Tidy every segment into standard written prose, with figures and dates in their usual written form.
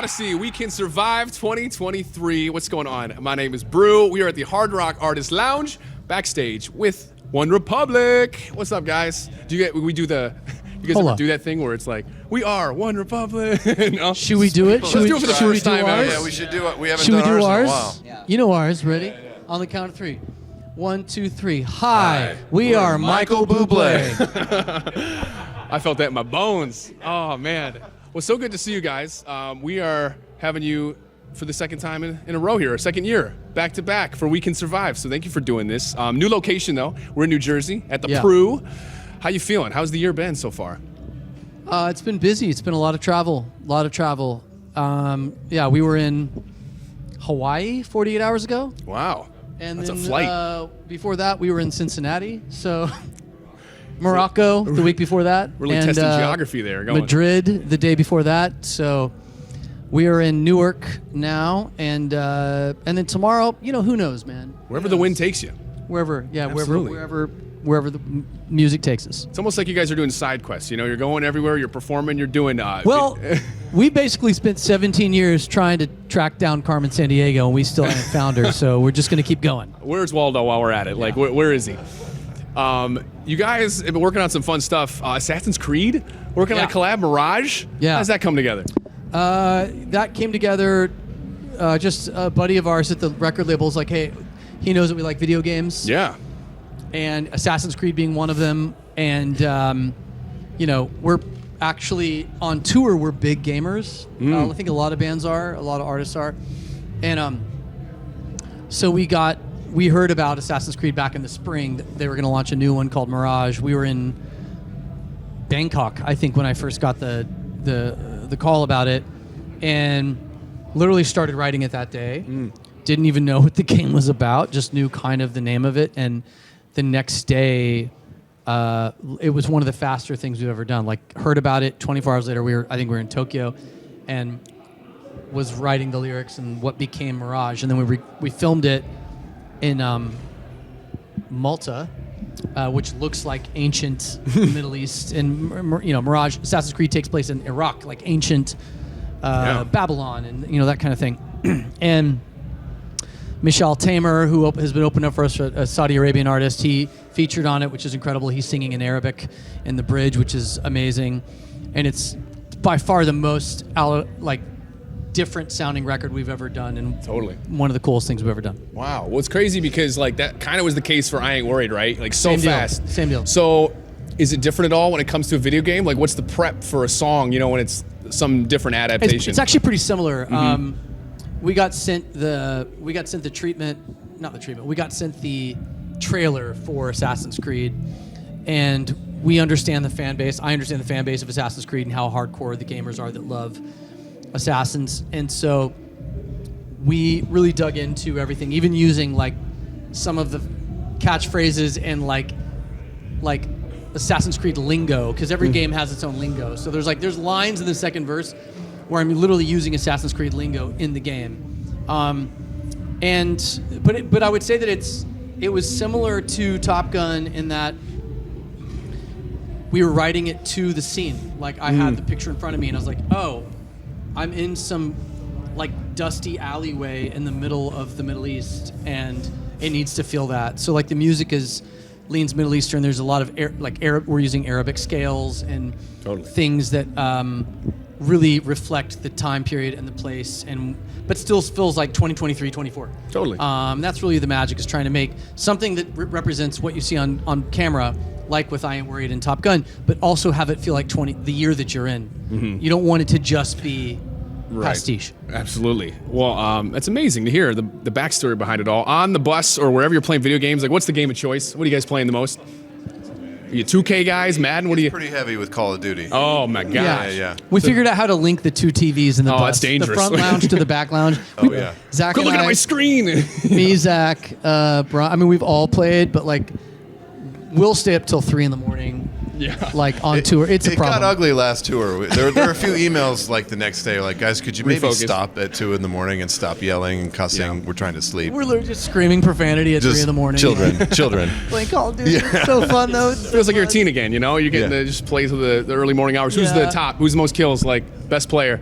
Audacy, We Can Survive 2023. What's going on? My name is Brew. We are at the Hard Rock Artist Lounge, backstage with ONEREPUBLIC. What's up, guys? You guys ever do that thing where it's like, we are ONEREPUBLIC? No? Should we do it? Should we do it for the first time ever? Yeah, we should do it. We haven't Should we done do ours in ours? a while. Yeah. You know ours. Ready? On the count of three. 1, 2, 3. Hi, we are Michael Bublé. I felt that in my bones. Oh, man. Well, so good to see you guys. We are having you for the second time in a row here, a second year, back to back for We Can Survive. So thank you for doing this. New location, though. We're in New Jersey at the Pru. How you feeling? How's the year been so far? It's been busy. It's been a lot of travel. Yeah, we were in Hawaii 48 hours ago. Wow. And that's then, a flight. Before that, we were in Cincinnati. So Morocco the week before that. Really and, testing geography there. Going. Madrid the day before that. So we are in Newark now, and then tomorrow, who knows, man? Wherever the wind takes you. Wherever, yeah, Absolutely. wherever the music takes us. It's almost like you guys are doing side quests. You're going everywhere. You're performing. You're doing. Well, we basically spent 17 years trying to track down Carmen Sandiego, and we still haven't found her. So we're just going to keep going. Where's Waldo while we're at it? Like, where is he? You guys have been working on some fun stuff. Assassin's Creed, working on a collab, Mirage. Yeah. How does that come together? That came together. Just a buddy of ours at the record label is like, hey, he knows that we like video games. Yeah. And Assassin's Creed being one of them. And, we're actually on tour. We're big gamers. I think a lot of bands are, a lot of artists are. And so we heard about Assassin's Creed back in the spring. They were going to launch a new one called Mirage. We were in Bangkok, I think, when I first got the call about it, and literally started writing it that day. Didn't even know what the game was about, just knew kind of the name of it. And the next day, it was one of the faster things we've ever done. Like, heard about it 24 hours later. I think we were in Tokyo, and was writing the lyrics and what became Mirage. And then we filmed it in Malta, which looks like ancient Middle East. And Mirage, Assassin's Creed takes place in Iraq, like ancient Babylon, and that kind of thing. And Michal Tamer, who has been opened up for us, a Saudi Arabian artist, he featured on it, which is incredible. He's singing in Arabic in the bridge, which is amazing. And it's by far the most different sounding record we've ever done, and totally one of the coolest things we've ever done. Wow. Well, it's crazy because that kind of was the case for I Ain't Worried, right? Like, so fast. Same deal. So is it different at all when it comes to a video game? Like, what's the prep for a song, when it's some different adaptation? It's actually pretty similar. We got sent the trailer for Assassin's Creed, and we understand the fan base. I understand the fan base of Assassin's Creed and how hardcore the gamers are that love Assassins, and so we really dug into everything, even using like some of the catchphrases and like Assassin's Creed lingo, because every game has its own lingo. So there's lines in the second verse where I'm literally using Assassin's Creed lingo in the game, but I would say that it was similar to Top Gun in that we were writing it to the scene. Like, I had the picture in front of me, and I was like, oh, I'm in some like dusty alleyway in the middle of the Middle East, and it needs to feel that. So like the music leans Middle Eastern. There's a lot of Arab. We're using Arabic scales and things that really reflect the time period and the place, but still feels like 2023, 24. Totally. That's really the magic, is trying to make something that represents what you see on camera, like with I Ain't Worried and Top Gun, but also have it feel like the year that you're in. You don't want it to just be pastiche. Absolutely. Well, it's amazing to hear the backstory behind it all. On the bus or wherever you're playing video games, like, what's the game of choice? What are you guys playing the most? Are you 2K guys, Madden? What are you? Pretty heavy with Call of Duty. Oh my gosh. Yeah. We figured out how to link the two TVs in the bus. That's dangerous. The front lounge to the back lounge. Zach, quit looking at my screen. Me, Zach, Brian. I mean, we've all played, but like, we'll stay up till 3 a.m. Yeah. Like on tour. It's a problem. It got ugly last tour. There were a few emails like the next day, like, guys, could you maybe Refocus. stop at 2 a.m. and stop yelling and cussing? Yeah. We're trying to sleep. We're literally just screaming profanity at 3 a.m. Children. Playing Call of Duty. It's so fun, though. It's so Feels like you're a fun. teen again, You're getting to just play till the early morning hours. Who's the top? Who's the most kills? Like, best player?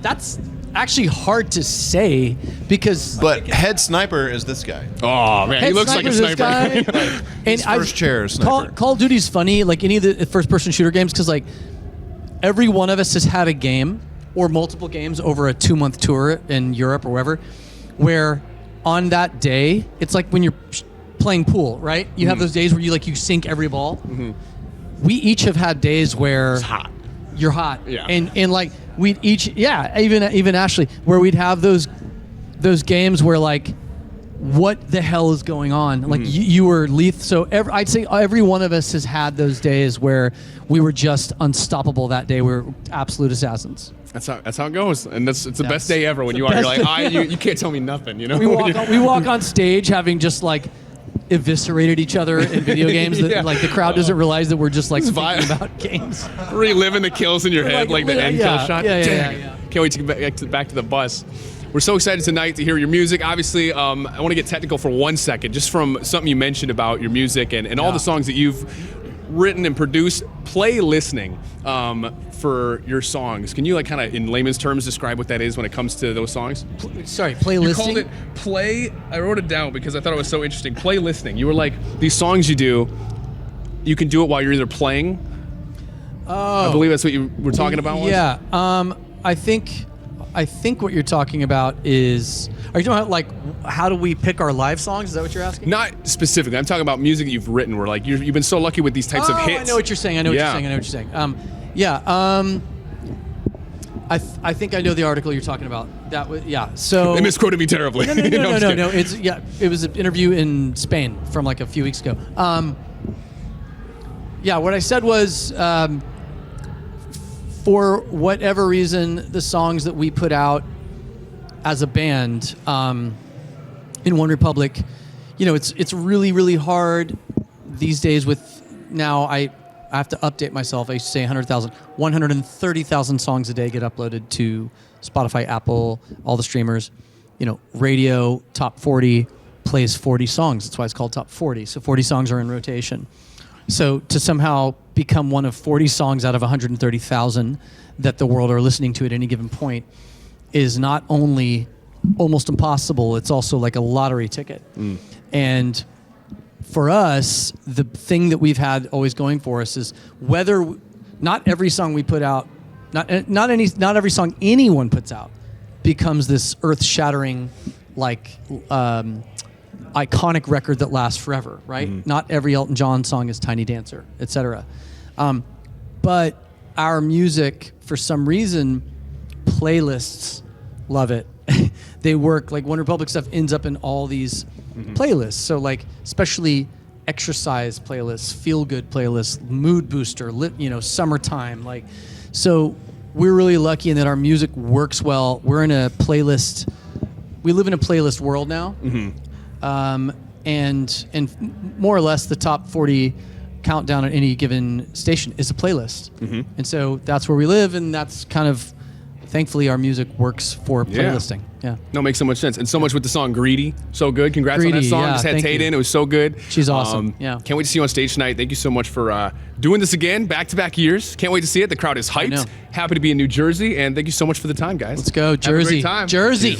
That's actually hard to say because. But head sniper is this guy. Oh man, he looks like a Sniper's this sniper. guy. And First chair sniper. Call of Duty's funny, like any of the first-person shooter games, because like every one of us has had a game or multiple games over a 2-month tour in Europe or wherever, where on that day, it's like when you're playing pool, right? You have those days where you sink every ball. We each have had days where It's hot. you're hot, Yeah. and like we'd each, even Ashley, where we'd have those games where like, what the hell is going on? Like you were lethal. So I'd say every one of us has had those days where we were just unstoppable. That day we were absolute assassins. That's how it goes, and it's the best day ever when the you are. You're best like, you can't tell me nothing. You know. We walk on stage having just like eviscerated each other in video games. That Yeah. like the crowd doesn't realize that we're just like vi- thinking about games. reliving the kills in your head, like the end kill shot. Yeah. Dang. Can't wait to get back to the bus. We're so excited tonight to hear your music. Obviously, I want to get technical for 1 second, just from something you mentioned about your music and all the songs that you've written and produced. Play listening for your songs. Can you like kind of in layman's terms describe what that is when it comes to those songs? Play You listing. called it play. I wrote it down because I thought it was so interesting. Play listening. You were like, these songs you do, you can do it while you're either playing. I believe that's what you were talking about. Once. Yeah. I think what you're talking about is. Are you talking about like how do we pick our live songs? Is that what you're asking? Not specifically. I'm talking about music that you've written. Where like you've been so lucky with these types of hits. I know what you're saying. I know what you're saying. I think I know the article you're talking about. That was So They misquoted me terribly. No. I'm just kidding. It's It was an interview in Spain from like a few weeks ago. What I said was, for whatever reason, the songs that we put out as a band in ONEREPUBLIC, it's really, really hard these days with now I have to update myself. I used to say 130,000 songs a day get uploaded to Spotify, Apple, all the streamers. Radio, top 40 plays 40 songs. That's why it's called top 40. So 40 songs are in rotation. So to somehow become one of 40 songs out of 130,000 that the world are listening to at any given point is not only almost impossible, it's also like a lottery ticket. And for us, the thing that we've had always going for us is whether not every song we put out, not every song anyone puts out becomes this earth-shattering like iconic record that lasts forever, right? Not every Elton John song is Tiny Dancer, etc. But our music, for some reason, playlists love it. They work, like ONEREPUBLIC stuff ends up in all these playlists. So like, especially exercise playlists, feel-good playlists, mood booster, summertime. Like, so we're really lucky in that our music works well. We're in a playlist. We live in a playlist world now. And more or less the top 40 countdown at any given station is a playlist. And so that's where we live, and that's kind of, thankfully, our music works for playlisting. Yeah. No, makes so much sense. And so much with the song Greedy. So good. Congrats on that Greedy, song. yeah, Just had thank Tate you. in. It was so good. She's awesome. Yeah. Can't wait to see you on stage tonight. Thank you so much for doing this again, back-to-back years. Can't wait to see it. The crowd is know. hyped. Happy to be in New Jersey. And thank you so much for the time, guys. Let's go, Have a Jersey. great time. Jersey.